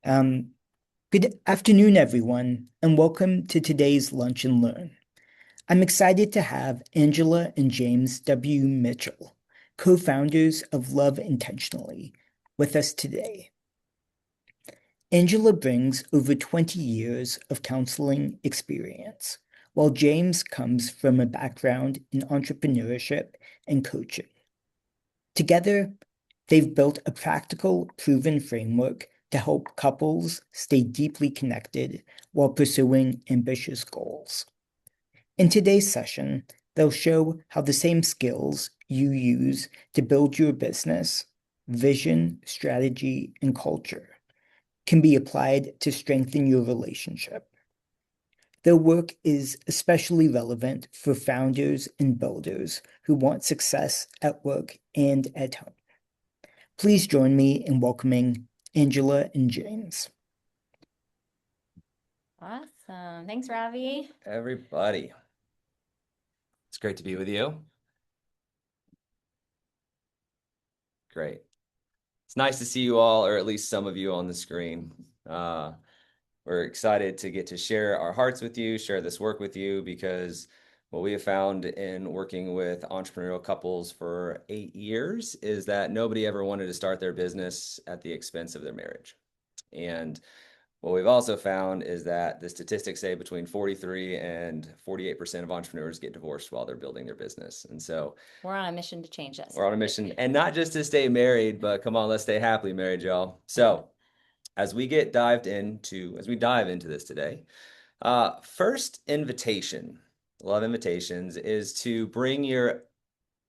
Um, Good afternoon, everyone, and welcome to today's Lunch and Learn. I'm excited to have Angela and James W. Mitchell, co-founders of Love Intentionally, with us today. Angela brings over 20 years of counseling experience, while James comes from a background in entrepreneurship and coaching. Together, they've built a practical, proven framework to help couples stay deeply connected while pursuing ambitious goals. In today's session, they'll show how the same skills you use to build your business, vision, strategy, and culture can be applied to strengthen your relationship. Their work is especially relevant for founders and builders who want success at work and at home. Please join me in welcoming Angela and James. Awesome. Thanks, Ravi. Everybody, it's great to be with you. Great. It's nice to see you all, or at least some of you on the screen. We're excited to get to share our hearts with you, share this work with you, because what we have found in working with entrepreneurial couples for 8 years is that nobody ever wanted to start their business at the expense of their marriage. And what we've also found is that the statistics say between 43 and 48% of entrepreneurs get divorced while they're building their business. And so We're on a mission to change this. we're on a mission, and not just to stay married, but come on, let's stay happily married, y'all. So as we dive into this today, first invitation, love invitations, is to bring your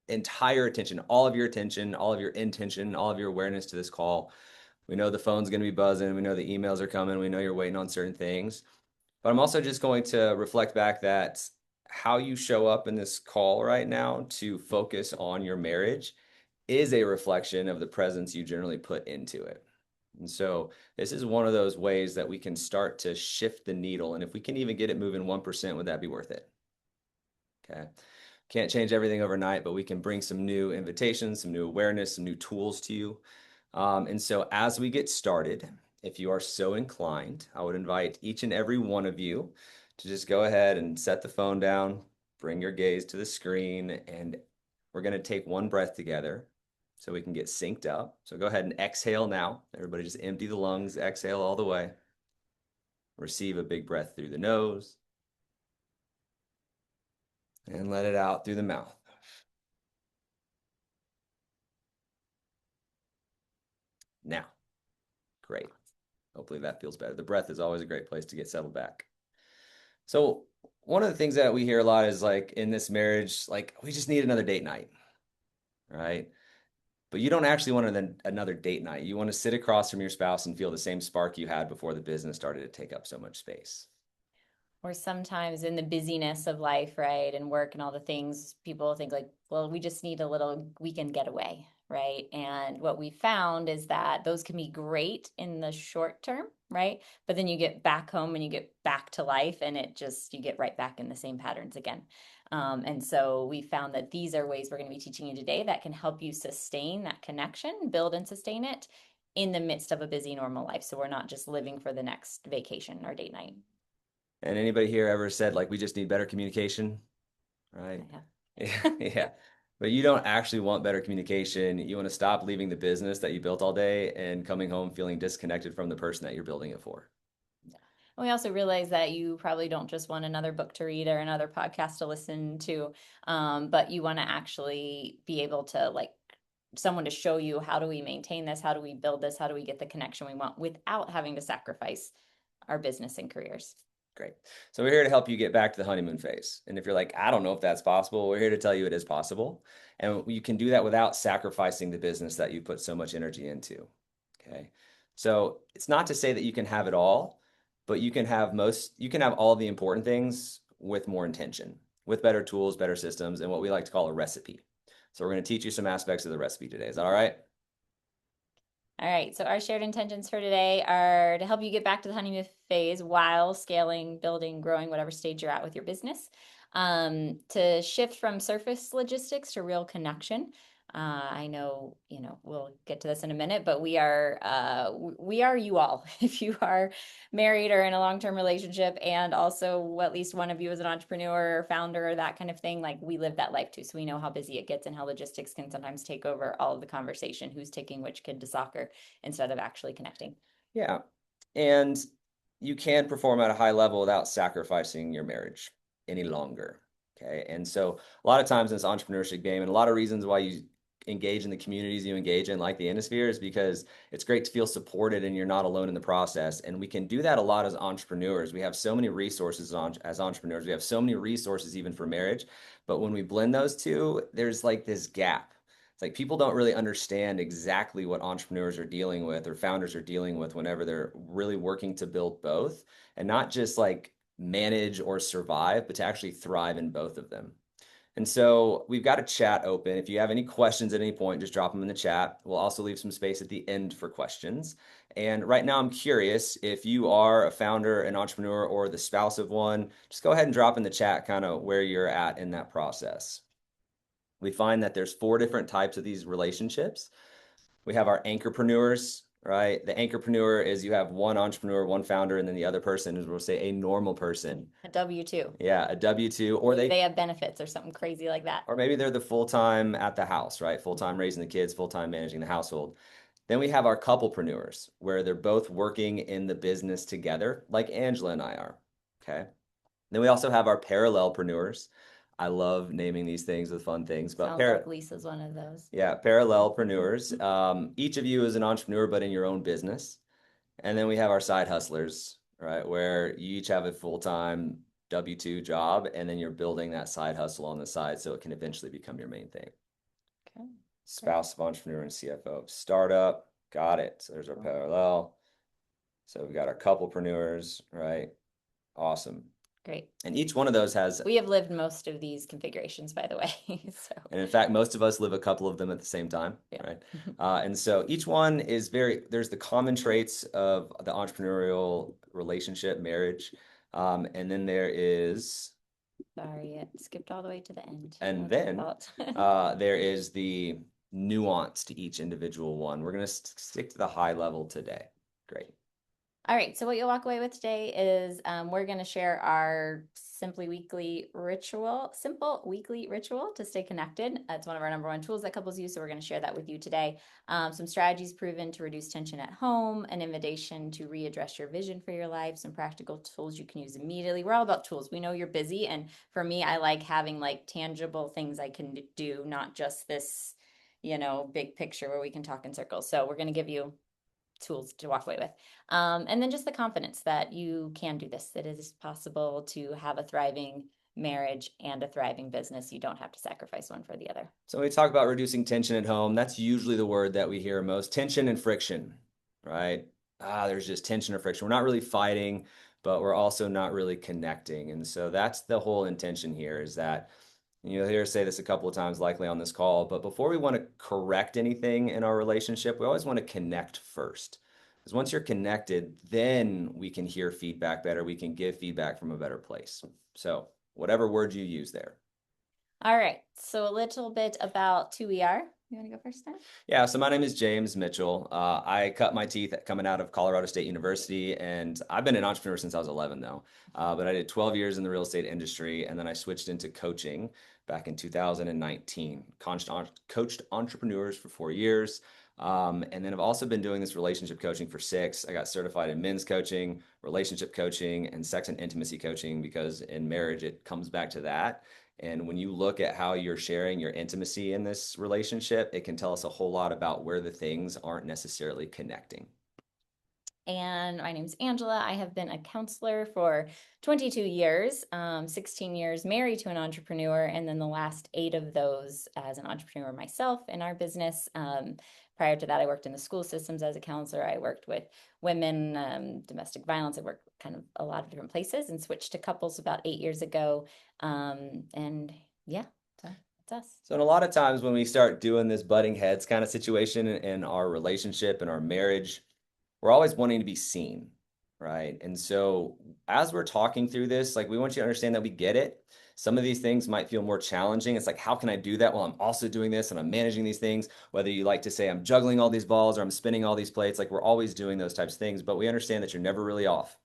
entire attention, all of your attention, all of your intention, all of your awareness to this call. We know the phone's going to be buzzing. We know the emails are coming. We know you're waiting on certain things. But I'm also just going to reflect back that how you show up in this call right now to focus on your marriage is a reflection of the presence you generally put into it. And so this is one of those ways that we can start to shift the needle. And if we can even get it moving 1%, would that be worth it? Okay. Can't change everything overnight, but we can bring some new invitations, some new awareness, some new tools to you. And so as we get started, if you are so inclined, I would invite each and every one of you to just go ahead and set the phone down, bring your gaze to the screen, and we're going to take one breath together so we can get synced up. So go ahead and exhale now. Everybody just empty the lungs, exhale all the way. Receive a big breath through the nose and let it out through the mouth. Now, great. Hopefully that feels better. The breath is always a great place to get settled back. So one of the things that we hear a lot is like in this marriage, like we just need another date night, right? But you don't actually want another date night. You want to sit across from your spouse and feel the same spark you had before the business started to take up so much space. Or sometimes in the busyness of life, right, and work and all the things, people think like, well, we just need a little weekend getaway, right? And what we found is that those can be great in the short term, right? But then you get back home and you get back to life and you get right back in the same patterns again. And so we found that these are ways we're going to be teaching you today that can help you sustain that connection, build and sustain it in the midst of a busy normal life. So we're not just living for the next vacation or date night. And anybody here ever said like we just need better communication, right? Yeah. Yeah. But you don't actually want better communication. You want to stop leaving the business that you built all day and coming home feeling disconnected from the person that you're building it for. Yeah. And we also realize that you probably don't just want another book to read or another podcast to listen to, but you want to actually be able to like someone to show you how do we maintain this, how do we build this, how do we get the connection we want without having to sacrifice our business and careers. Great. So we're here to help you get back to the honeymoon phase. And if you're like, I don't know if that's possible, we're here to tell you it is possible. And you can do that without sacrificing the business that you put so much energy into. Okay. So it's not to say that you can have it all, but you can have all the important things with more intention, with better tools, better systems, and what we like to call a recipe. So we're going to teach you some aspects of the recipe today. Is that all right? All right, so our shared intentions for today are to help you get back to the honeymoon phase while scaling, building, growing, whatever stage you're at with your business. To shift from surface logistics to real connection. I know, we'll get to this in a minute, but we are you all. If you are married or in a long-term relationship, and also at least one of you is an entrepreneur or founder or that kind of thing, like we live that life too. So we know how busy it gets and how logistics can sometimes take over all of the conversation, who's taking which kid to soccer instead of actually connecting. Yeah. And you can perform at a high level without sacrificing your marriage any longer. Okay. And so a lot of times in this entrepreneurship game, and a lot of reasons why you engage in the communities you engage in, like the Innisphere, is because it's great to feel supported and you're not alone in the process. And we can do that a lot as entrepreneurs. We have so many resources as entrepreneurs. We have so many resources even for marriage. But when we blend those two, there's like this gap. It's like people don't really understand exactly what entrepreneurs are dealing with or founders are dealing with whenever they're really working to build both and not just like manage or survive, but to actually thrive in both of them. And so we've got a chat open. If you have any questions at any point, just drop them in the chat. We'll also leave some space at the end for questions. And right now, I'm curious if you are a founder, an entrepreneur, or the spouse of one, just go ahead and drop in the chat kind of where you're at in that process. We find that there's 4 different types of these relationships. We have our anchorpreneurs, right? The anchorpreneur is you have one entrepreneur, one founder, and then the other person is, we'll say, a normal person. A W-2. Yeah, a W-2, or they have benefits or something crazy like that. Or maybe they're the full-time at the house, right? Full-time raising the kids, full-time managing the household. Then we have our couplepreneurs, where they're both working in the business together, like Angela and I are. Okay. Then we also have our parallelpreneurs. I love naming these things with fun things, but Sounds like Lisa's one of those. Yeah, parallelpreneurs. Each of you is an entrepreneur, but in your own business. And then we have our side hustlers, right? Where you each have a full-time W-2 job, and then you're building that side hustle on the side so it can eventually become your main thing. Okay. Spouse of entrepreneur and CFO of startup. Got it. So there's our parallel. So we've got our couplepreneurs, right? Awesome. Great. And each one of those has. We have lived most of these configurations, by the way. So. And in fact, most of us live a couple of them at the same time, Yeah. right? And so each one is there's the common traits of the entrepreneurial relationship, marriage. And then there is. Sorry, it skipped all the way to the end. And then there is the nuance to each individual one. We're going to stick to the high level today. Great. All right, so what you'll walk away with today is we're going to share our simple weekly ritual to stay connected. It's one of our #1 tools that couples use, so we're going to share that with you today. Some strategies proven to reduce tension at home, an invitation to readdress your vision for your life, some practical tools you can use immediately. We're all about tools. We know you're busy, and for me, I like having like tangible things I can do, not just this, big picture where we can talk in circles. So we're going to give you tools to walk away with. And then just the confidence that you can do this, that it is possible to have a thriving marriage and a thriving business. You don't have to sacrifice one for the other. So when we talk about reducing tension at home, that's usually the word that we hear most. Tension and friction, right? There's just tension or friction. We're not really fighting, but we're also not really connecting. And so that's the whole intention here, is that you'll hear us say this a couple of times likely on this call, but before we want to correct anything in our relationship, we always want to connect first. Because once you're connected, then we can hear feedback better. We can give feedback from a better place. So whatever word you use there. All right. So a little bit about who we are. You want to go first, then? Yeah, so my name is James Mitchell. I cut my teeth coming out of Colorado State University, and I've been an entrepreneur since I was 11, though. But I did 12 years in the real estate industry, and then I switched into coaching back in 2019. Coached entrepreneurs for 4 years. And then I've also been doing this relationship coaching for 6. I got certified in men's coaching, relationship coaching, and sex and intimacy coaching, because in marriage, it comes back to that. And when you look at how you're sharing your intimacy in this relationship, it can tell us a whole lot about where the things aren't necessarily connecting. And my name's Angela. I have been a counselor for 22 years, 16 years married to an entrepreneur, and then the last 8 of those as an entrepreneur myself in our business. Prior to that, I worked in the school systems as a counselor. I worked with women, domestic violence. I worked kind of a lot of different places, and switched to couples about 8 years ago. And yeah, so that's us. So, in a lot of times when we start doing this butting heads kind of situation in our relationship and our marriage, we're always wanting to be seen, right? And so as we're talking through this, like, we want you to understand that we get it. Some of these things might feel more challenging. It's like, how can I do that while I'm also doing this and I'm managing these things? Whether you like to say I'm juggling all these balls or I'm spinning all these plates, like we're always doing those types of things, but we understand that you're never really off.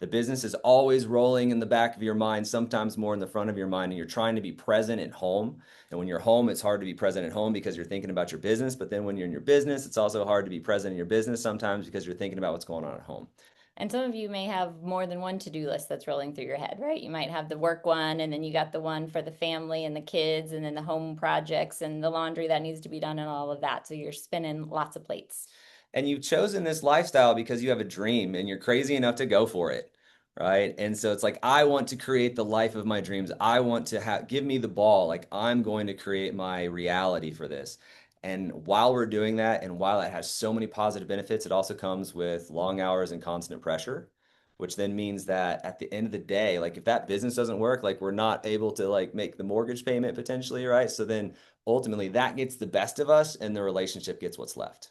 The business is always rolling in the back of your mind, sometimes more in the front of your mind, and you're trying to be present at home. And when you're home, it's hard to be present at home because you're thinking about your business. But then when you're in your business, it's also hard to be present in your business sometimes because you're thinking about what's going on at home. And some of you may have more than one to-do list that's rolling through your head, right? You might have the work one, and then you got the one for the family and the kids, and then the home projects and the laundry that needs to be done and all of that. So you're spinning lots of plates. And you've chosen this lifestyle because you have a dream and you're crazy enough to go for it, right? And so it's like, I want to create the life of my dreams. I want to have, give me the ball. Like, I'm going to create my reality for this. And while we're doing that, and while it has so many positive benefits, it also comes with long hours and constant pressure, which then means that at the end of the day, like if that business doesn't work, like we're not able to like make the mortgage payment potentially, right? So then ultimately that gets the best of us and the relationship gets what's left.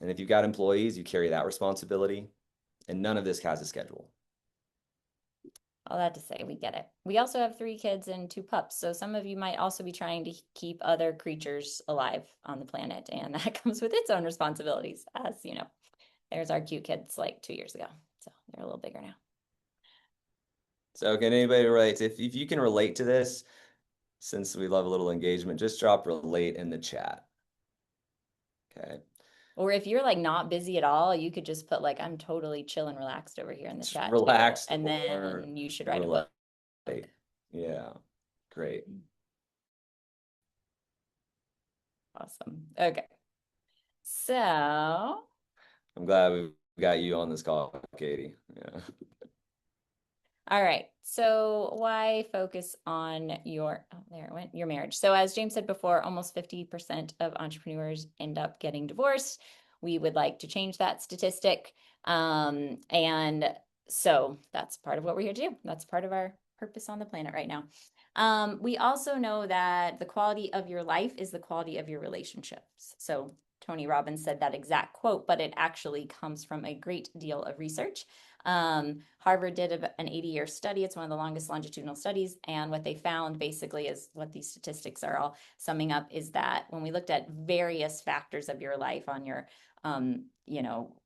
And if you've got employees, you carry that responsibility, and none of this has a schedule. All that to say, we get it. We also have 3 kids and 2 pups. So some of you might also be trying to keep other creatures alive on the planet. And that comes with its own responsibilities. As you know, there's our cute kids like 2 years ago. So they're a little bigger now. So can anybody relate? If you can relate to this, since we love a little engagement, just drop relate in the chat. Okay. Or if you're like not busy at all, you could just put like, I'm totally chill and relaxed over here in the Just chat too. relaxed And or then you should write a relate. book. Yeah, great. Awesome. Okay. So, I'm glad we got you on this call, Katie. Yeah. all right. So why focus on your, oh, there it went, your marriage. So as James said before, almost 50% of entrepreneurs end up getting divorced. We would like to change that statistic. And so that's part of what we're here to do. That's part of our purpose on the planet right now. We also know that the quality of your life is the quality of your relationships. So Tony Robbins said that exact quote, but it actually comes from a great deal of research. Harvard did an 80-year study. It's one of the longest longitudinal studies. And what they found basically is what these statistics are all summing up is that when we looked at various factors of your life on your,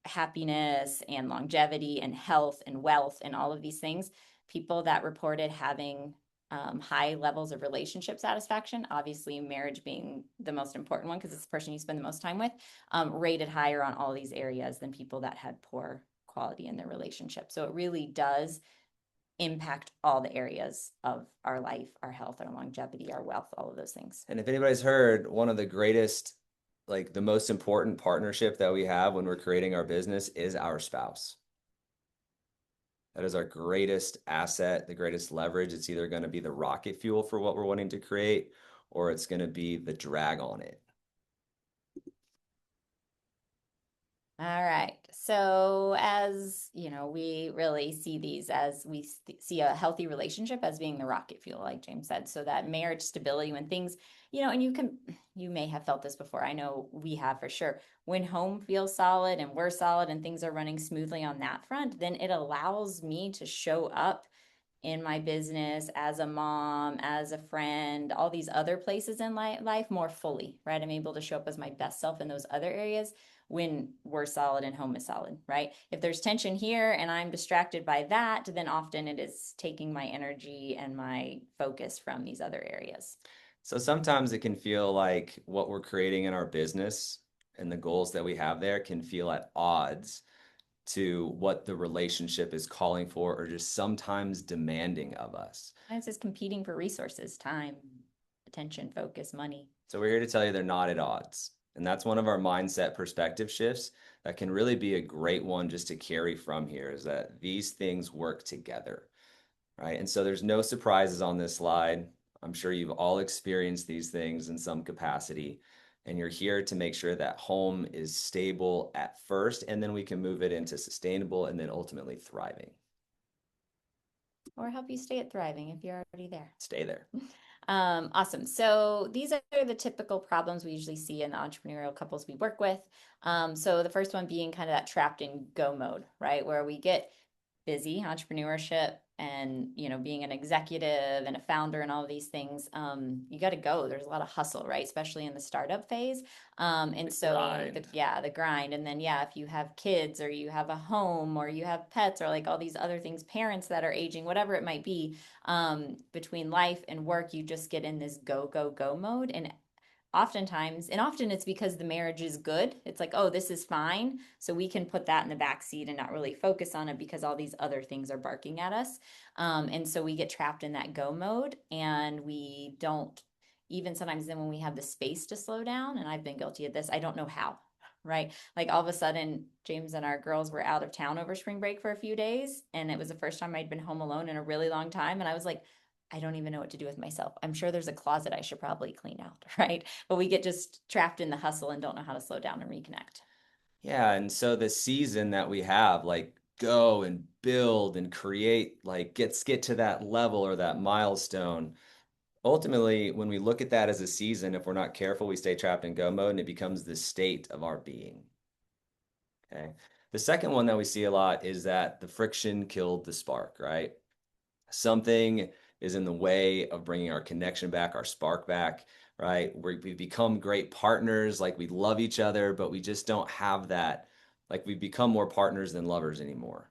happiness and longevity and health and wealth and all of these things, people that reported having high levels of relationship satisfaction, obviously marriage being the most important one because it's the person you spend the most time with, rated higher on all these areas than people that had poor quality in their relationship. So it really does impact all the areas of our life, our health, our longevity, our wealth, all of those things. And if anybody's heard, one of the greatest, like the most important partnership that we have when we're creating our business is our spouse. That is our greatest asset, the greatest leverage. It's either going to be the rocket fuel for what we're wanting to create, or it's going to be the drag on it. All right. So as you know, we really see these as we see a healthy relationship as being the rocket fuel, like James said, so that marriage stability when things, and you may have felt this before. I know we have for sure. When home feels solid and we're solid and things are running smoothly on that front, then it allows me to show up in my business as a mom, as a friend, all these other places in life more fully, right? I'm able to show up as my best self in those other areas when we're solid and home is solid, right? If there's tension here and I'm distracted by that, then often it is taking my energy and my focus from these other areas. So sometimes it can feel like what we're creating in our business and the goals that we have there can feel at odds to what the relationship is calling for or just sometimes demanding of us. And it's just competing for resources, time, attention, focus, money. So we're here to tell you they're not at odds. And that's one of our mindset perspective shifts that can really be a great one just to carry from here is that these things work together, right? And so there's no surprises on this slide. I'm sure you've all experienced these things in some capacity. And you're here to make sure that home is stable at first, and then we can move it into sustainable and then ultimately thriving. Or help you stay at thriving if you're already there. Stay there. Awesome. So these are the typical problems we usually see in the entrepreneurial couples we work with. So the first one being kind of that trapped in go mode, right? Where we get busy, entrepreneurship and, you know, being an executive and a founder and all of these things, you got to go. There's a lot of hustle, right? Especially in the startup phase. And The so grind. the grind. And then, yeah, if you have kids or you have a home or you have pets or like all these other things, parents that are aging, whatever it might be, between life and work, you just get in this go, go, go mode. And oftentimes, and often it's because the marriage is good. It's like, oh, this is fine. So we can put that in the back seat and not really focus on it because all these other things are barking at us. And so we get trapped in that go mode and we don't, even sometimes then when we have the space to slow down, and I've been guilty of this, I don't know how. Right. Like all of a sudden, James and our girls were out of town over spring break for a few days. And it was the first time I'd been home alone in a really long time. And I was like, I don't even know what to do with myself. I'm sure there's a closet I should probably clean out, right? But we get just trapped in the hustle and don't know how to slow down and reconnect. Yeah, and so the season that we have, like go and build and create, like get to that level or that milestone. Ultimately, when we look at that as a season, if we're not careful, we stay trapped in go mode and it becomes the state of our being. Okay. The second one that we see a lot is that the friction killed the spark, right? Something is in the way of bringing our connection back, our spark back, right? We've become great partners, like we love each other, but we just don't have that. Like we've become more partners than lovers anymore.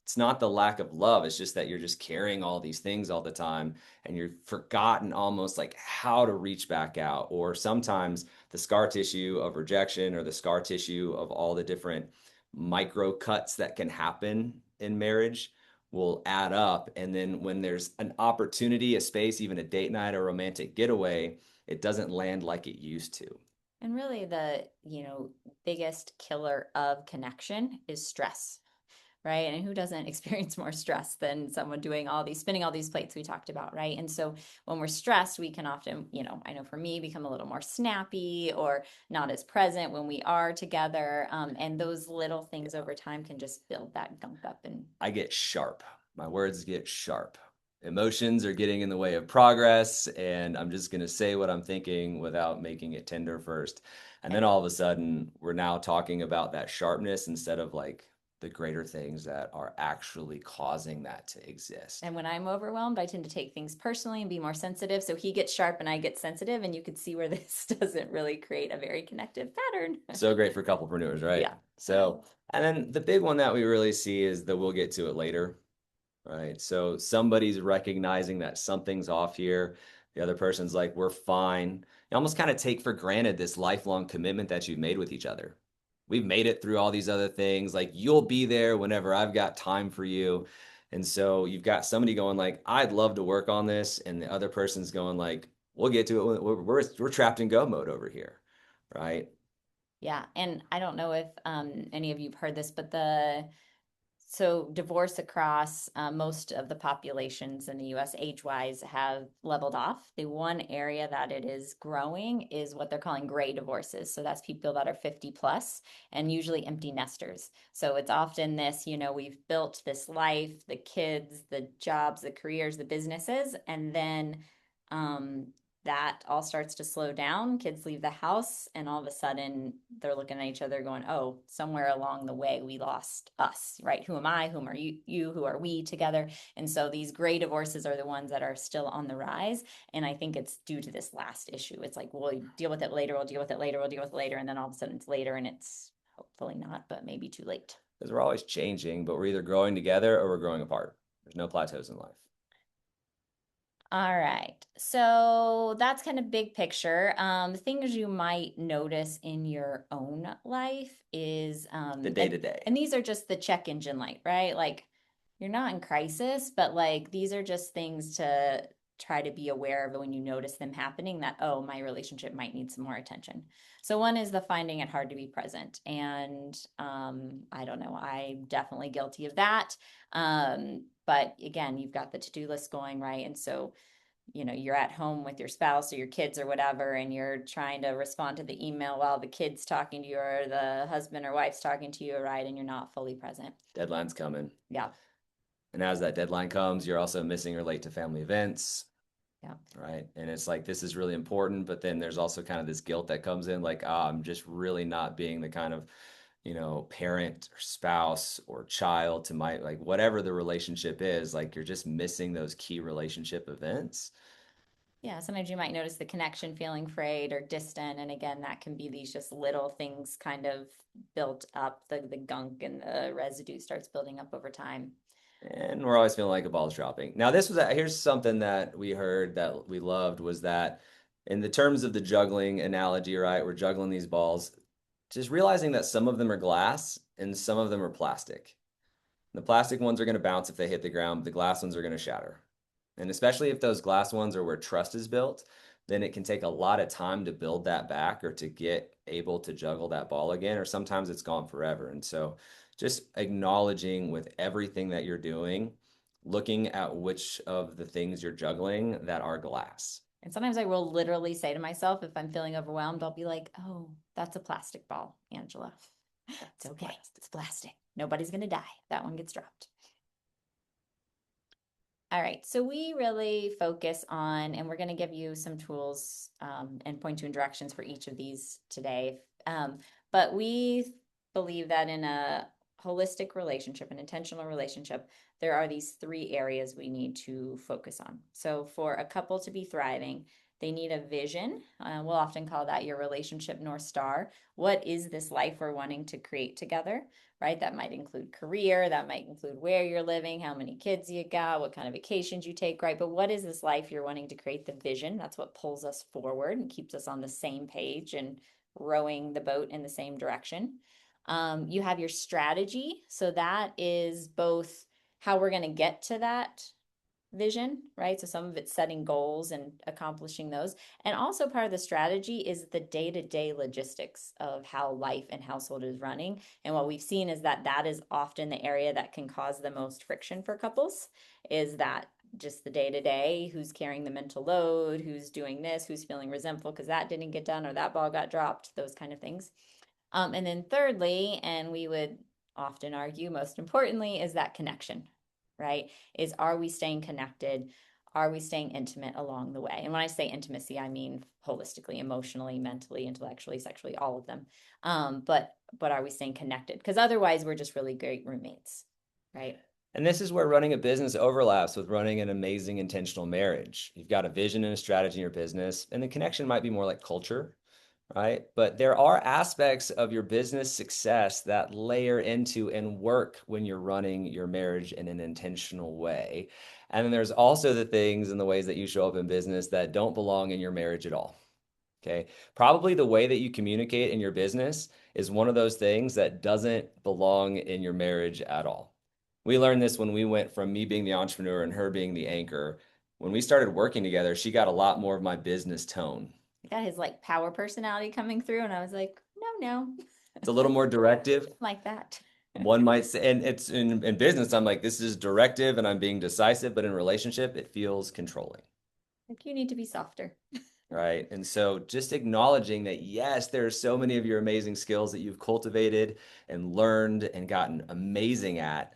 It's not the lack of love, it's just that you're just carrying all these things all the time and you've forgotten almost like how to reach back out. Or sometimes the scar tissue of rejection or the scar tissue of all the different micro cuts that can happen in marriage will add up. And then when there's an opportunity, a space, even a date night or romantic getaway, it doesn't land like it used to. And really the, you know, biggest killer of connection is stress, right? And who doesn't experience more stress than someone doing all these, spinning all these plates we talked about, right? And so when we're stressed, we can often, you know, I know for me, become a little more snappy or not as present when we are together. And those little things over time can just build that gunk up. And I get sharp. My words get sharp. Emotions are getting in the way of progress, and I'm just going to say what I'm thinking without making it tender first. And then all of a sudden, we're now talking about that sharpness instead of like the greater things that are actually causing that to exist. And when I'm overwhelmed, I tend to take things personally and be more sensitive. So he gets sharp and I get sensitive. And you could see where this doesn't really create a very connective pattern. So great for couplepreneurs, right? Yeah. So, and then the big one that we really see is the we'll get to it later, right? So somebody's recognizing that something's off here. The other person's like, we're fine. You almost kind of take for granted this lifelong commitment that you've made with each other. We've made it through all these other things. Like you'll be there whenever I've got time for you. And so you've got somebody going like, I'd love to work on this. And the other person's going like, we'll get to it. We're trapped in go mode over here, right? Yeah. And I don't know if any of you've heard this, but so divorce across most of the populations in the US age-wise have leveled off. The one area that it is growing is what they're calling gray divorces. So that's people that are 50 plus and usually empty nesters. So it's often this, you know, we've built this life, the kids, the jobs, the careers, the businesses, and then that all starts to slow down. Kids leave the house, and all of a sudden they're looking at each other going, oh, somewhere along the way we lost us, right? Who am I? Whom are you? Who are we together? And so these gray divorces are the ones that are still on the rise. And I think it's due to this last issue. It's like, we'll deal with it later, we'll deal with it later, we'll deal with it later. And then all of a sudden it's later and it's hopefully not, but maybe too late. Because we're always changing, but we're either growing together or we're growing apart. There's no plateaus in life. All right. So that's kind of big picture. Things you might notice in your own life is The day to day. and these are just the check engine light, right? Like you're not in crisis, but like these are just things to try to be aware of when you notice them happening that, oh, my relationship might need some more attention. So one is the finding it hard to be present. And I don't know, I'm definitely guilty of that. But again, you've got the to-do list going, right? And so, you know, you're at home with your spouse or your kids or whatever, and you're trying to respond to the email while the kid's talking to you or the husband or wife's talking to you, right? And you're not fully present. Deadline's coming. Yeah. And as that deadline comes, you're also missing or late to family events. Yeah. Right. And it's like, this is really important. But then there's also kind of this guilt that comes in like, I'm just really not being the kind of, parent or spouse or child to my, like, whatever the relationship is, like, you're just missing those key relationship events. Yeah, sometimes you might notice the connection feeling frayed or distant. And again, that can be these just little things kind of built up. The gunk and the residue starts building up over time. And we're always feeling like a ball's dropping. Now, here's something that we heard that we loved was that in the terms of the juggling analogy, right? We're juggling these balls, just realizing that some of them are glass and some of them are plastic. The plastic ones are going to bounce if they hit the ground, but the glass ones are going to shatter. And especially if those glass ones are where trust is built, then it can take a lot of time to build that back or to get able to juggle that ball again, or sometimes it's gone forever. And so just acknowledging with everything that you're doing, looking at which of the things you're juggling that are glass. And sometimes I will literally say to myself, if I'm feeling overwhelmed, I'll be like, oh, that's a plastic ball, Angela. It's okay. It's plastic. Nobody's going to die. That one gets dropped. All right, so we really focus on, and we're going to give you some tools and point you in directions for each of these today. But we believe that in a holistic relationship, an intentional relationship, there are these 3 areas we need to focus on. So for a couple to be thriving, they need a vision. We'll often call that your relationship North Star. What is this life we're wanting to create together? Right? That might include career, that might include where you're living, how many kids you got, what kind of vacations you take, right? But what is this life you're wanting to create? The vision, that's what pulls us forward and keeps us on the same page and rowing the boat in the same direction. You have your strategy. So that is both how we're going to get to that vision, right? So some of it's setting goals and accomplishing those. And also part of the strategy is the day-to-day logistics of how life and household is running. And what we've seen is that that is often the area that can cause the most friction for couples, is that just the day-to-day, who's carrying the mental load, who's doing this, who's feeling resentful because that didn't get done or that ball got dropped, those kind of things. And then thirdly, and we would often argue most importantly, is that connection, right? Is, are we staying connected? Are we staying intimate along the way? And when I say intimacy, I mean holistically, emotionally, mentally, intellectually, sexually, all of them. But are we staying connected? Because otherwise we're just really great roommates, right? And this is where running a business overlaps with running an amazing intentional marriage. You've got a vision and a strategy in your business, and the connection might be more like culture, right? But there are aspects of your business success that layer into and work when you're running your marriage in an intentional way. And then there's also the things and the ways that you show up in business that don't belong in your marriage at all. Okay. Probably the way that you communicate in your business is one of those things that doesn't belong in your marriage at all. We learned this when we went from me being the entrepreneur and her being the anchor. When we started working together, she got a lot more of my business tone. Got his like power personality coming through, and I was like, no. It's a little more directive. Like that. One might say, and it's in business, I'm like, this is directive and I'm being decisive, but in relationship, it feels controlling. Like you need to be softer. Right. And so just acknowledging that, yes, there are so many of your amazing skills that you've cultivated and learned and gotten amazing at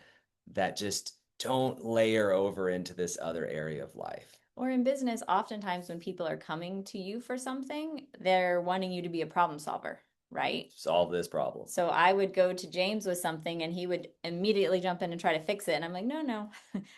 that just don't layer over into this other area of life. Or in business, oftentimes when people are coming to you for something, they're wanting you to be a problem solver, right? Solve this problem. So I would go to James with something and he would immediately jump in and try to fix it. And I'm like, no,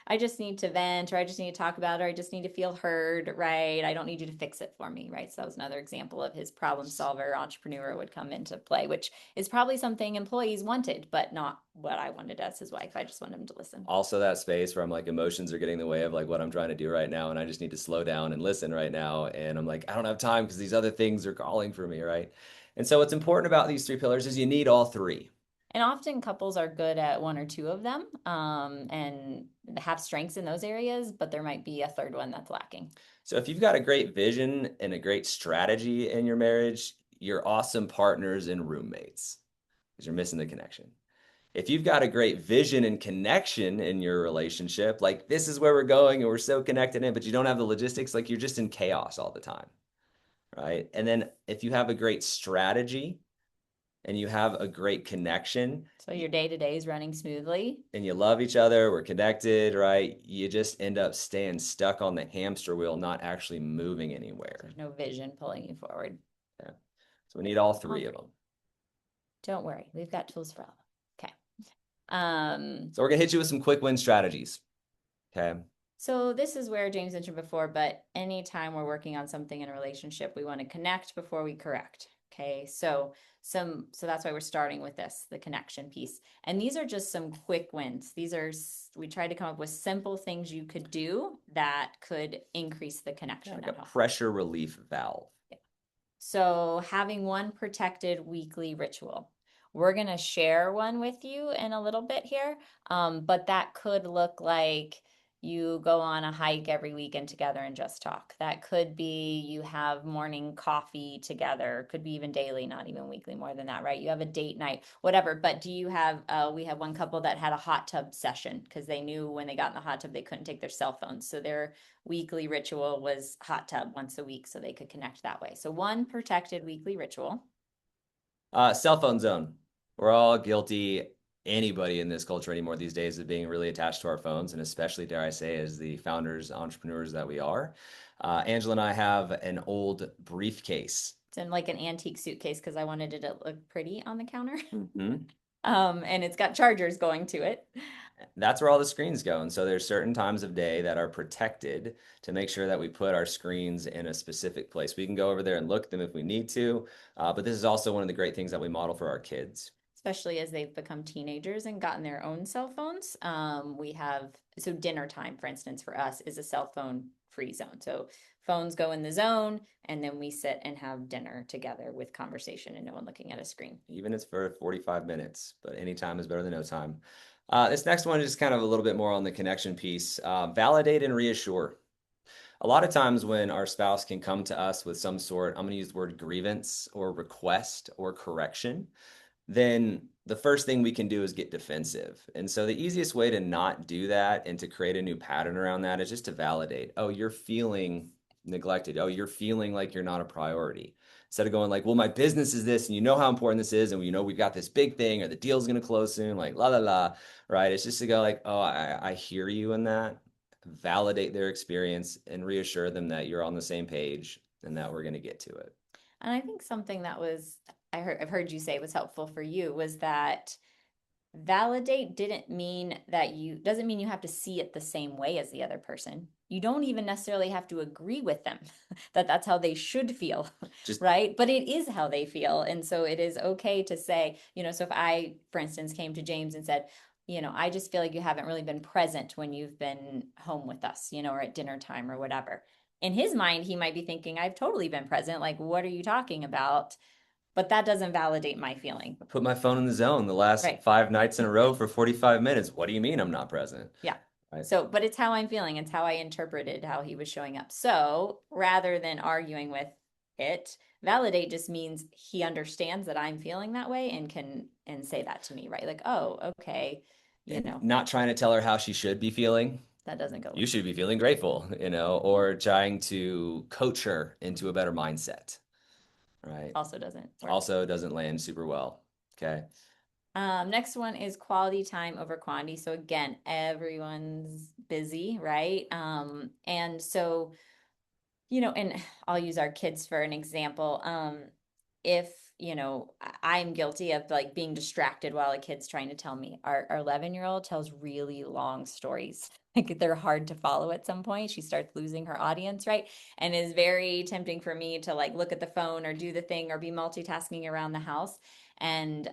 I just need to vent, or I just need to talk about it, or I just need to feel heard, right? I don't need you to fix it for me, right? So that was another example of his problem solver entrepreneur would come into play, which is probably something employees wanted, but not what I wanted as his wife. I just wanted him to listen. Also that space where I'm like, emotions are getting in the way of like what I'm trying to do right now. And I just need to slow down and listen right now. And I'm like, I don't have time because these other things are calling for me, right? And so what's important about these 3 pillars is you need all 3. And often couples are good at 1 or 2 of them and have strengths in those areas, but there might be a third one that's lacking. So if you've got a great vision and a great strategy in your marriage, you're awesome partners and roommates because you're missing the connection. If you've got a great vision and connection in your relationship, like this is where we're going and we're so connected in, but you don't have the logistics, like you're just in chaos all the time. Right. And then if you have a great strategy and you have a great connection, so your day-to-day is running smoothly and you love each other, we're connected, right? You just end up staying stuck on the hamster wheel, not actually moving anywhere. There's no vision pulling you forward. Yeah. So we need all 3 of them. Don't worry, we've got tools for all. Okay. So we're gonna hit you with some quick win strategies. Okay. So this is where James mentioned before, but anytime we're working on something in a relationship, we want to connect before we correct. Okay. So that's why we're starting with this, the connection piece. And these are just some quick wins. We tried to come up with simple things you could do that could increase the connection Like at a home. pressure relief valve. Yeah. So having one protected weekly ritual. We're going to share one with you in a little bit here. But that could look like you go on a hike every weekend together and just talk. That could be you have morning coffee together, could be even daily, not even weekly, more than that, right? You have a date night, whatever. But do you have, we have one couple that had a hot tub session because they knew when they got in the hot tub, they couldn't take their cell phones. So their weekly ritual was hot tub once a week so they could connect that way. So one protected weekly ritual. Cell phone zone. We're all guilty. Anybody in this culture anymore these days of being really attached to our phones, and especially, dare I say, as the founders, entrepreneurs that we are. Angela and I have an old briefcase. It's in like an antique suitcase because I wanted it to look pretty on the counter. Mhm. And it's got chargers going to it. That's where all the screens go. And so there's certain times of day that are protected to make sure that we put our screens in a specific place. We can go over there and look at them if we need to. But this is also one of the great things that we model for our kids. Especially as they've become teenagers and gotten their own cell phones. So dinner time, for instance, for us is a cell phone free zone. So phones go in the zone and then we sit and have dinner together with conversation and no one looking at a screen. Even if it's for 45 minutes, but any time is better than no time. This next one is kind of a little bit more on the connection piece. Validate and reassure. A lot of times when our spouse can come to us with some sort, I'm going to use the word grievance or request or correction, then the first thing we can do is get defensive. And so the easiest way to not do that and to create a new pattern around that is just to validate. Oh, you're feeling neglected. Oh, you're feeling like you're not a priority. Instead of going like, well, my business is this, and you know how important this is, and you know we've got this big thing, or the deal's going to close soon, like la la la, right? It's just to go like, oh, I hear you in that. Validate their experience and reassure them that you're on the same page and that we're going to get to it. And I think something that I've heard you say was helpful for you was that validate doesn't mean you have to see it the same way as the other person. You don't even necessarily have to agree with them that that's how they should feel, right? But it is how they feel. And so it is okay to say, so if I, for instance, came to James and said, I just feel like you haven't really been present when you've been home with us, or at dinner time or whatever. In his mind, he might be thinking, I've totally been present. Like, what are you talking about? But that doesn't validate my feeling. I put my phone in the zone the last 5 nights in a row for 45 minutes. What do you mean I'm not present? Yeah. Right. So, but it's how I'm feeling. It's how I interpreted how he was showing up. So rather than arguing with it, validate just means he understands that I'm feeling that way and can say that to me, right? Like, oh, okay, Not trying to tell her how she should be feeling. That doesn't go. You should be feeling grateful, or trying to coach her into a better mindset. Right. Also doesn't work. Also doesn't land super well. Okay. Next one is quality time over quantity. So again, everyone's busy, right? And so, and I'll use our kids for an example. If, I'm guilty of like being distracted while a kid's trying to tell me. Our 11-year-old tells really long stories. Like they're hard to follow at some point. She starts losing her audience, right? And is very tempting for me to like look at the phone or do the thing or be multitasking around the house. And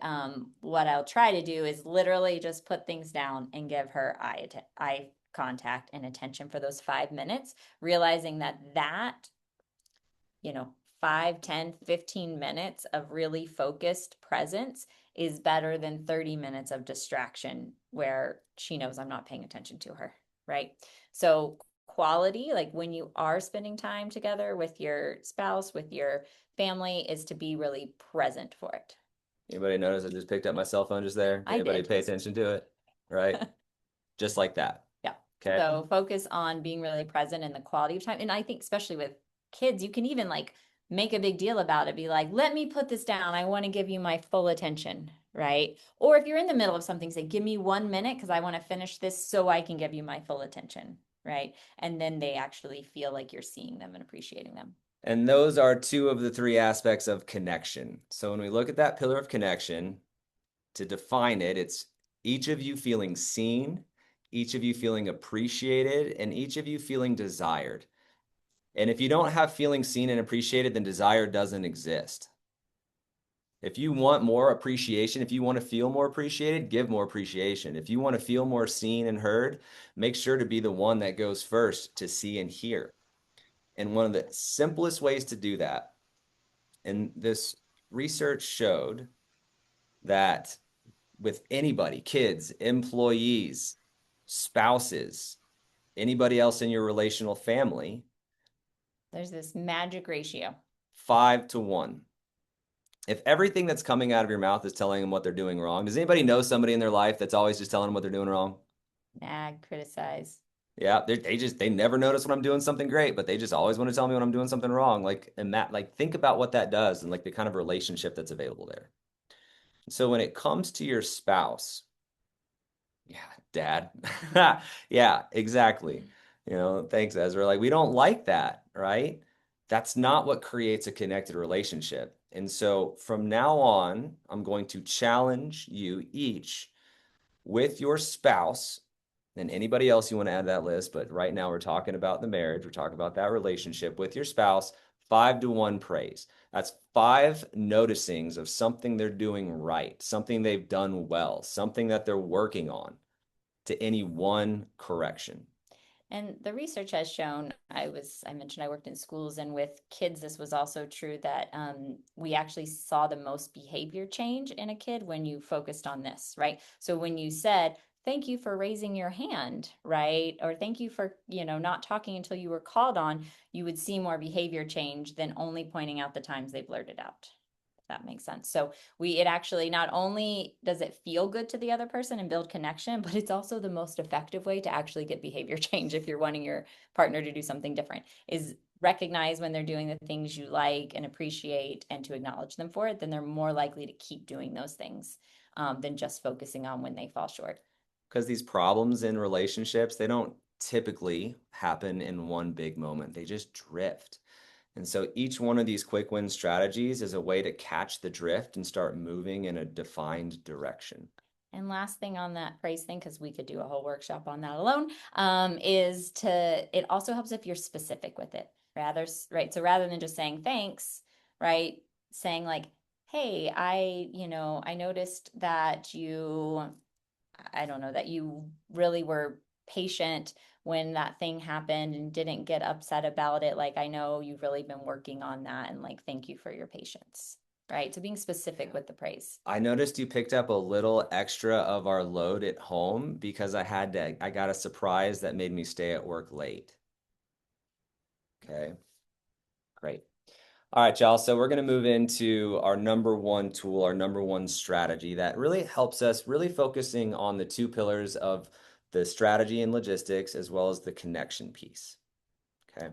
what I'll try to do is literally just put things down and give her eye contact and attention for those 5 minutes, realizing that 5, 10, 15 minutes of really focused presence is better than 30 minutes of distraction where she knows I'm not paying attention to her, right? So quality, like when you are spending time together with your spouse, with your family, is to be really present for it. Anybody notice I just picked up my cell phone just there? Anybody pay attention to it? Right? Just like that. Yeah. Okay. So focus on being really present in the quality of time. And I think especially with kids, you can even like make a big deal about it. Be like, let me put this down. I want to give you my full attention, right? Or if you're in the middle of something, say, give me 1 minute because I want to finish this so I can give you my full attention, right? And then they actually feel like you're seeing them and appreciating them. And those are two of the three aspects of connection. So when we look at that pillar of connection, to define it, it's each of you feeling seen, each of you feeling appreciated, and each of you feeling desired. And if you don't have feeling seen and appreciated, then desire doesn't exist. If you want more appreciation, if you want to feel more appreciated, give more appreciation. If you want to feel more seen and heard, make sure to be the one that goes first to see and hear. And one of the simplest ways to do that, and this research showed that with anybody, kids, employees, spouses, anybody else in your relational family, There's this magic ratio. 5 to 1. If everything that's coming out of your mouth is telling them what they're doing wrong, does anybody know somebody in their life that's always just telling them what they're doing wrong? Nag, criticize. Yeah, they never notice when I'm doing something great, but they just always want to tell me when I'm doing something wrong. Like, and that, like, think about what that does and like the kind of relationship that's available there. So when it comes to your spouse, yeah, dad. Yeah, exactly. Thanks, Ezra. Like, we don't like that, right? That's not what creates a connected relationship. And so from now on, I'm going to challenge you each with your spouse and anybody else you want to add to that list. But right now, we're talking about the marriage, we're talking about that relationship with your spouse. 5 to 1 praise. That's 5 noticings of something they're doing right, something they've done well, something that they're working on, to any one correction. And the research has shown, I mentioned I worked in schools, and with kids, this was also true that we actually saw the most behavior change in a kid when you focused on this, right? So when you said, thank you for raising your hand, right? Or thank you for, not talking until you were called on, you would see more behavior change than only pointing out the times they blurted out. That makes sense. So it actually, not only does it feel good to the other person and build connection, but it's also the most effective way to actually get behavior change if you're wanting your partner to do something different, is recognize when they're doing the things you like and appreciate and to acknowledge them for it. Then they're more likely to keep doing those things than just focusing on when they fall short. Because these problems in relationships, they don't typically happen in one big moment. They just drift. And so each one of these quick win strategies is a way to catch the drift and start moving in a defined direction. And last thing on that praise thing, because we could do a whole workshop on that alone, it also helps if you're specific with it. Right? So rather than just saying thanks, right? Saying like, hey, I noticed that I don't know, that you really were patient when that thing happened and didn't get upset about it. Like, I know you've really been working on that, and like, thank you for your patience. Right? So being specific with the praise. I noticed you picked up a little extra of our load at home because I got a surprise that made me stay at work late. Okay, great. All right, y'all. So we're going to move into our number one tool, our number one strategy that really helps us really focusing on the 2 pillars of the strategy and logistics, as well as the connection piece. Okay.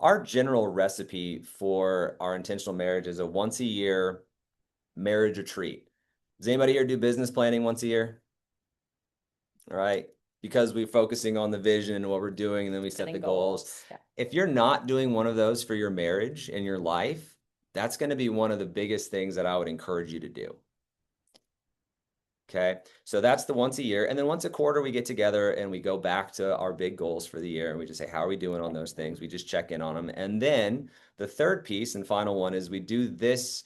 Our general recipe for our intentional marriage is a once a year marriage retreat. Does anybody here do business planning once a year? All right. Because we're focusing on the vision and what we're doing, and then we set Setting the goals. Yeah. If you're not doing one of those for your marriage and your life, that's going to be one of the biggest things that I would encourage you to do. Okay. So that's the once a year. And then once a quarter, we get together and we go back to our big goals for the year. And we just say, how are we doing on those things? We just check in on them. And then the third piece and final one is we do this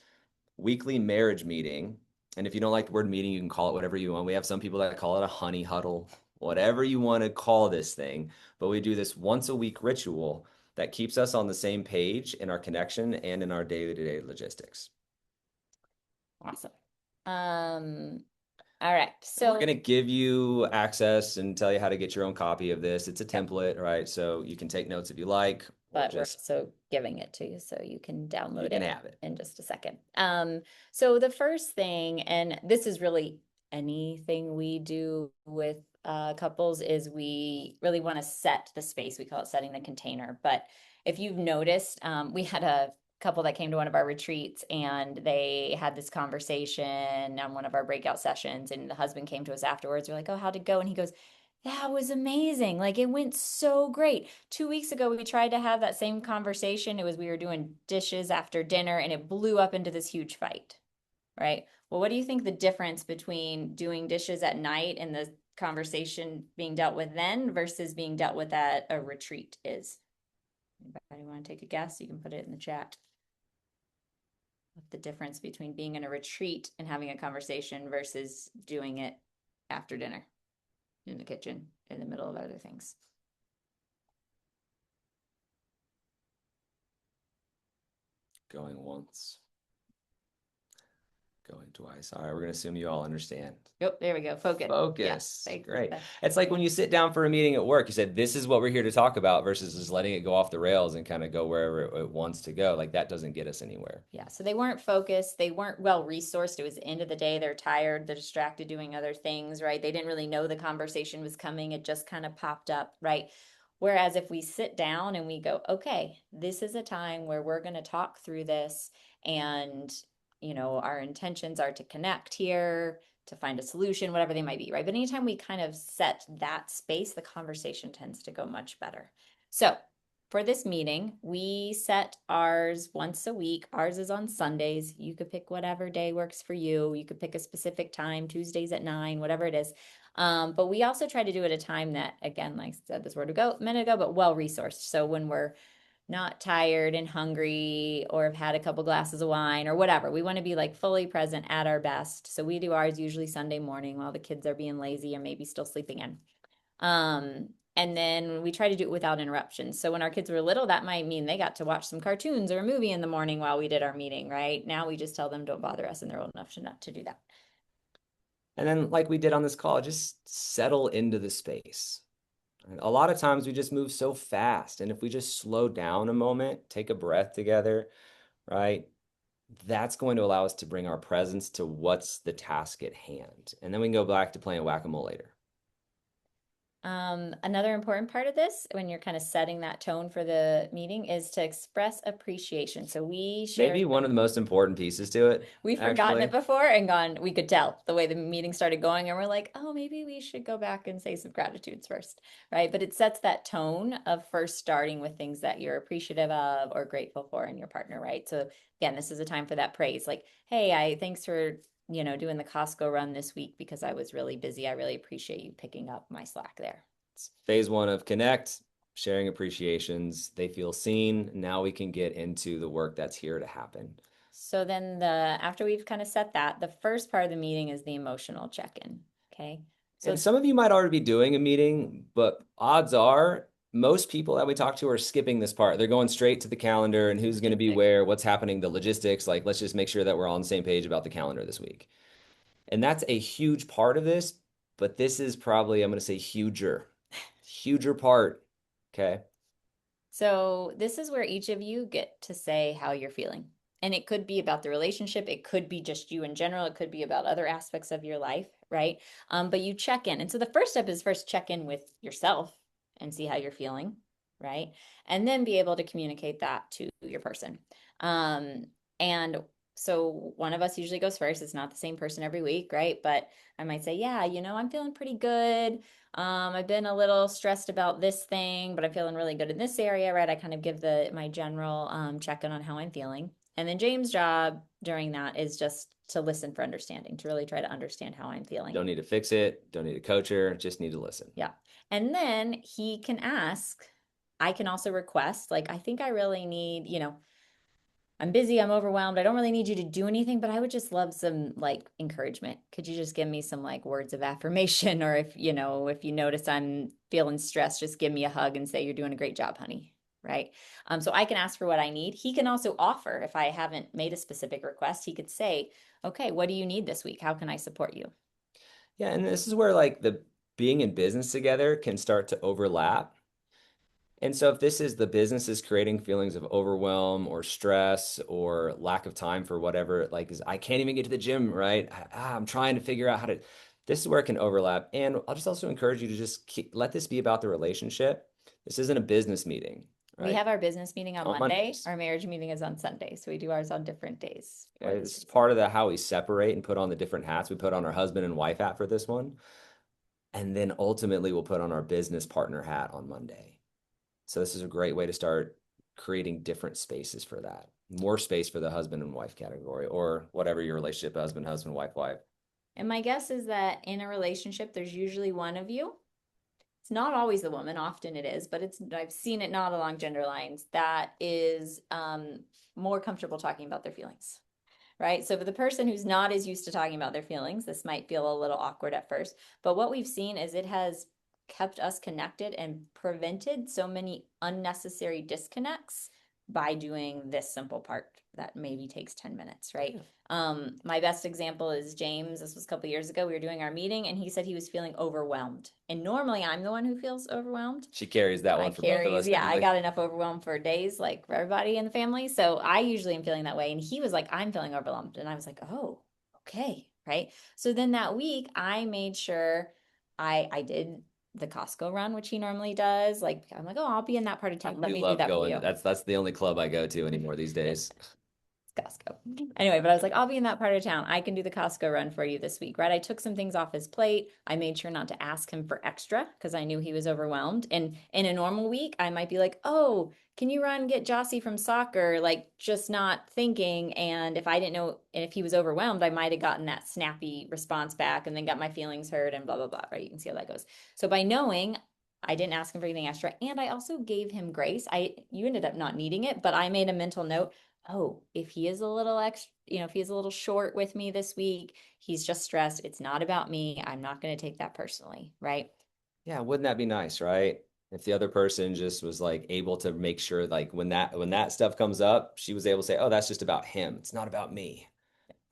weekly marriage meeting. And if you don't like the word meeting, you can call it whatever you want. We have some people that call it a honey huddle, whatever you want to call this thing. But we do this once a week ritual that keeps us on the same page in our connection and in our day-to-day logistics. Awesome. All right. So we're going to give you access and tell you how to get your own copy of this. It's a template, right? So you can take notes if you like, but we're also giving it to you so you can download you can it have it in just a second. So the first thing, and this is really anything we do with couples, is we really want to set the space. We call it setting the container. But if you've noticed, we had a couple that came to one of our retreats, and they had this conversation on one of our breakout sessions, and the husband came to us afterwards. We're like, oh, how'd it go? And he goes, That was amazing. Like it went so great. 2 weeks ago, we tried to have that same conversation. We were doing dishes after dinner and it blew up into this huge fight, right? Well, what do you think the difference between doing dishes at night and the conversation being dealt with then versus being dealt with at a retreat is? Anybody want to take a guess? You can put it in the chat. What the difference between being in a retreat and having a conversation versus doing it after dinner in the kitchen in the middle of other things. Going once. Going twice. All right, we're going to assume you all understand. Yep, there we go. Focus. Focus. Yeah, Great. It's like when you sit down for a meeting at work, you said, this is what we're here to talk about versus just letting it go off the rails and kind of go wherever it wants to go. Like that doesn't get us anywhere. Yeah, so they weren't focused. They weren't well resourced. It was the end of the day. They're tired. They're distracted doing other things, right? They didn't really know the conversation was coming. It just kind of popped up, right? Whereas if we sit down and we go, okay, this is a time where we're going to talk through this and our intentions are to connect here, to find a solution, whatever they might be, right? But anytime we kind of set that space, the conversation tends to go much better. So for this meeting, we set ours once a week. Ours is on Sundays. You could pick whatever day works for you. You could pick a specific time, Tuesdays at 9, whatever it is. But we also try to do it at a time that, again, like I said this word a minute ago, but well resourced. So when we're not tired and hungry or have had a couple glasses of wine or whatever. We want to be like fully present at our best. So we do ours usually Sunday morning while the kids are being lazy or maybe still sleeping in. And then we try to do it without interruptions. So when our kids were little, that might mean they got to watch some cartoons or a movie in the morning while we did our meeting, right? Now we just tell them don't bother us and they're old enough to not to do that. And then like we did on this call, just settle into the space. A lot of times we just move so fast. And if we just slow down a moment, take a breath together, right? That's going to allow us to bring our presence to what's the task at hand. And then we can go back to playing whack-a-mole later. Another important part of this, when you're kind of setting that tone for the meeting, is to express appreciation. So we share Maybe one of the most important pieces to it. We've forgotten it before and gone, we could tell the way the meeting started going, and we're like, oh, maybe we should go back and say some gratitudes first, right? But it sets that tone of first starting with things that you're appreciative of or grateful for in your partner, right? So again, this is a time for that praise. Like, hey, thanks for doing the Costco run this week because I was really busy. I really appreciate you picking up my slack there. It's phase 1 of connect, sharing appreciations. They feel seen. Now we can get into the work that's here to happen. So then after we've kind of set that, the first part of the meeting is the emotional check-in. Okay. So some of you might already be doing a meeting, but odds are most people that we talk to are skipping this part. They're going straight to the calendar and who's going to be where, what's happening, the logistics. Like, let's just make sure that we're all on the same page about the calendar this week. And that's a huge part of this, but this is probably, I'm going to say huger part. Okay. So this is where each of you get to say how you're feeling. And it could be about the relationship. It could be just you in general. It could be about other aspects of your life, right? But you check in. And so the first step is first check in with yourself and see how you're feeling, right? And then be able to communicate that to your person. And so one of us usually goes first. It's not the same person every week, right? But I might say, yeah, I'm feeling pretty good. I've been a little stressed about this thing, but I'm feeling really good in this area, right? I kind of give my general check-in on how I'm feeling. And then James' job during that is just to listen for understanding, to really try to understand how I'm feeling. Don't need to fix it. Don't need to coach her. Just need to listen. Yeah. And then he can ask, I can also request, like, I think I really need, I'm busy, I'm overwhelmed. I don't really need you to do anything, but I would just love some like encouragement. Could you just give me some like words of affirmation? Or if you notice I'm feeling stressed, just give me a hug and say, you're doing a great job, honey. Right. So I can ask for what I need. He can also offer, if I haven't made a specific request, he could say, okay, what do you need this week? How can I support you? Yeah. And this is where like the being in business together can start to overlap. And so if this is the business is creating feelings of overwhelm or stress or lack of time for whatever, like I can't even get to the gym, right? I'm trying to figure out this is where it can overlap. And I'll just also encourage you to just let this be about the relationship. This isn't a business meeting, right? We have our business meeting on Monday. Mondays. Our marriage meeting is on Sunday. So we do ours on different days. It's part of how we separate and put on the different hats. We put on our husband and wife hat for this one. And then ultimately we'll put on our business partner hat on Monday. So this is a great way to start creating different spaces for that. More space for the husband and wife category, or whatever your relationship, husband, wife, wife. And my guess is that in a relationship, there's usually one of you. It's not always the woman, often it is, but I've seen it not along gender lines, that is more comfortable talking about their feelings. Right. So for the person who's not as used to talking about their feelings, this might feel a little awkward at first. But what we've seen is it has kept us connected and prevented so many unnecessary disconnects by doing this simple part that maybe takes 10 minutes, right? My best example is James. This was a couple of years ago. We were doing our meeting and he said he was feeling overwhelmed. And normally I'm the one who feels overwhelmed. She carries that one for both of us. Yeah, I anyway. got enough overwhelmed for days, like for everybody in the family. So I usually am feeling that way. And he was like, I'm feeling overwhelmed. And I was like, oh, okay. Right. So then that week I made sure I did the Costco run, which he normally does. Like I'm like, oh, I'll be in that part of I town. Let do me do love that for going. you. That's the only club I go to anymore these days. Costco. Anyway, but I was like, I'll be in that part of town. I can do the Costco run for you this week, right? I took some things off his plate. I made sure not to ask him for extra because I knew he was overwhelmed. And in a normal week, I might be like, oh, can you run get Jossie from soccer? Like just not thinking. And if I didn't know, and if he was overwhelmed, I might have gotten that snappy response back and then got my feelings hurt and blah, blah, blah, right? You can see how that goes. So by knowing I didn't ask him for anything extra, and I also gave him grace. You ended up not needing it, but I made a mental note. Oh, if he is a little extra, if he's a little short with me this week, he's just stressed. It's not about me. I'm not going to take that personally, right? Yeah, wouldn't that be nice, right? If the other person just was like able to make sure like when that stuff comes up, she was able to say, "Oh, that's just about him. It's not about me."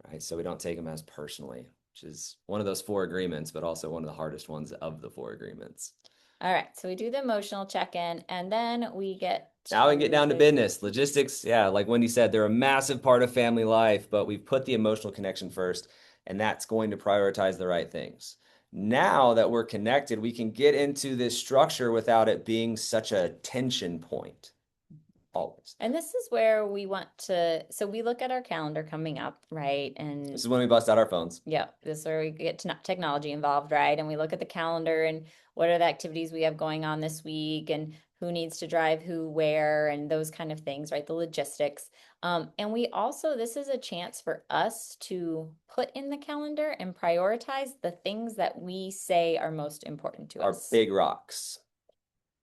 Right? So we don't take them as personally, which is one of those 4 agreements, but also one of the hardest ones of the 4 agreements. All right. So we do the emotional check-in and then we get Now we can get down to business. Logistics, yeah, like Wendy said, they're a massive part of family life, but we've put the emotional connection first, and that's going to prioritize the right things. Now that we're connected, we can get into this structure without it being such a tension point. Always. And this is where we want to, so we look at our calendar coming up, right? And This is when we bust out our phones. yeah, this is where we get technology involved, right? And we look at the calendar and what are the activities we have going on this week and who needs to drive who where and those kind of things, right? The logistics. And we also, this is a chance for us to put in the calendar and prioritize the things that we say are most important to Our us. big rocks.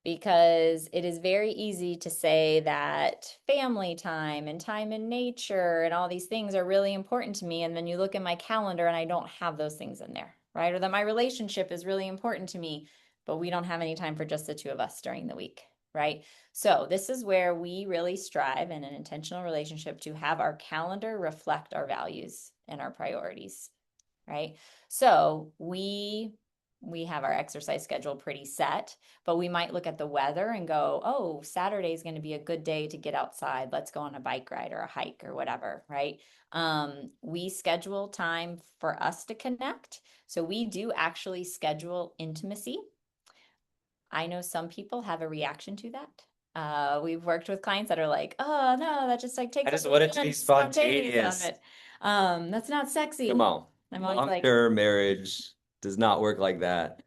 Because it is very easy to say that family time and time in nature and all these things are really important to me. And then you look at my calendar and I don't have those things in there, right? Or that my relationship is really important to me, but we don't have any time for just the 2 of us during the week, right? So this is where we really strive in an intentional relationship to have our calendar reflect our values and our priorities, right? So we have our exercise schedule pretty set, but we might look at the weather and go, oh, Saturday is going to be a good day to get outside. Let's go on a bike ride or a hike or whatever, right? We schedule time for us to connect. So we do actually schedule intimacy. I know some people have a reaction to that. We've worked with clients that are like, oh no, that just like takes I just up want it to the be spontaneous spontaneous. of it. That's not sexy. Come on. I'm always like, Long-term marriage does not work like that.